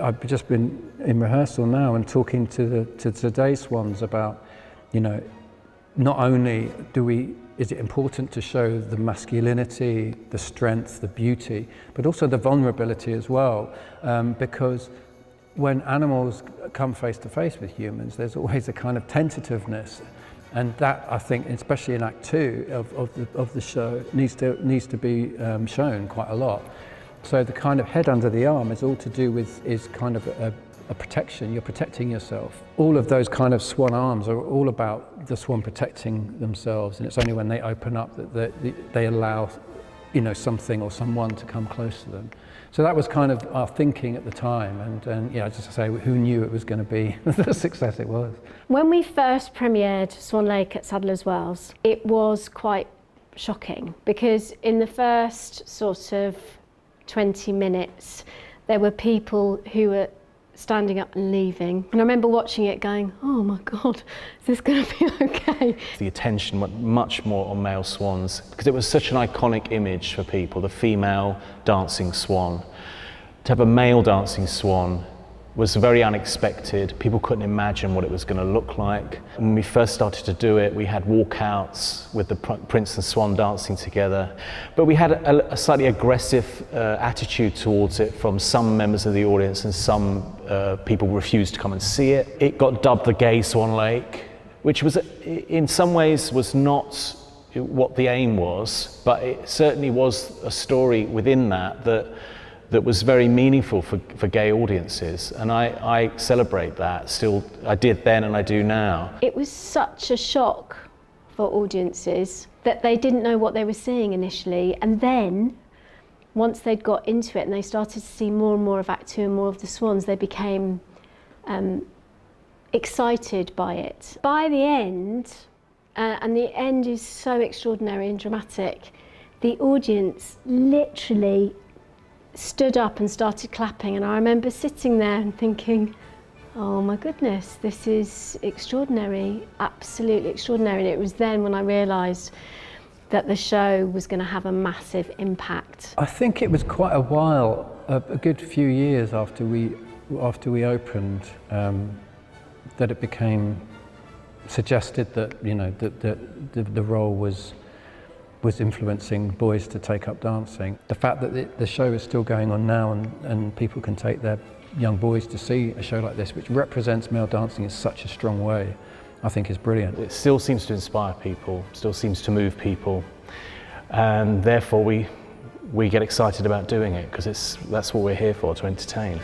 I've just been in rehearsal now and talking to today's swans about, you know, not only is it important to show the masculinity, the strength, the beauty, but also the vulnerability as well, because when animals come face to face with humans, there's always a kind of tentativeness, and that, I think, especially in Act 2 of the show, needs to be shown quite a lot. So the kind of head under the arm is all to do with is kind of a protection. You're protecting yourself. All of those kind of swan arms are all about the swan protecting themselves, and it's only when they open up that they allow, you know, something or someone to come close to them. So that was kind of our thinking at the time, and yeah, just to say, who knew it was going to be the success it was. When we first premiered Swan Lake at Sadler's Wells, it was quite shocking, because in the first sort of 20 minutes, there were people who were standing up and leaving. And I remember watching it going, oh my God, is this going to be okay? The attention went much more on male swans because it was such an iconic image for people, the female dancing swan. To have a male dancing swan was very unexpected. People couldn't imagine what it was going to look like. When we first started to do it, we had walkouts with the prince and swan dancing together. But we had a slightly aggressive attitude towards it from some members of the audience, and some people refused to come and see it. It got dubbed the Gay Swan Lake, which was, in some ways, was not what the aim was, but it certainly was a story within that was very meaningful for gay audiences, and I celebrate that. Still, I did then and I do now. It was such a shock for audiences that they didn't know what they were seeing initially, and then once they'd got into it and they started to see more and more of Act 2 and more of the swans, they became excited by it. By the end, and the end is so extraordinary and dramatic, the audience literally stood up and started clapping, and I remember sitting there and thinking, oh my goodness, this is extraordinary, absolutely extraordinary. And it was then when I realised that the show was going to have a massive impact. I think it was quite a while, a good few years after we opened, that it became suggested that, you know, that the role was influencing boys to take up dancing. The fact that the show is still going on now, and people can take their young boys to see a show like this, which represents male dancing in such a strong way, I think is brilliant. It still seems to inspire people, still seems to move people, and therefore we get excited about doing it, because that's what we're here for, to entertain.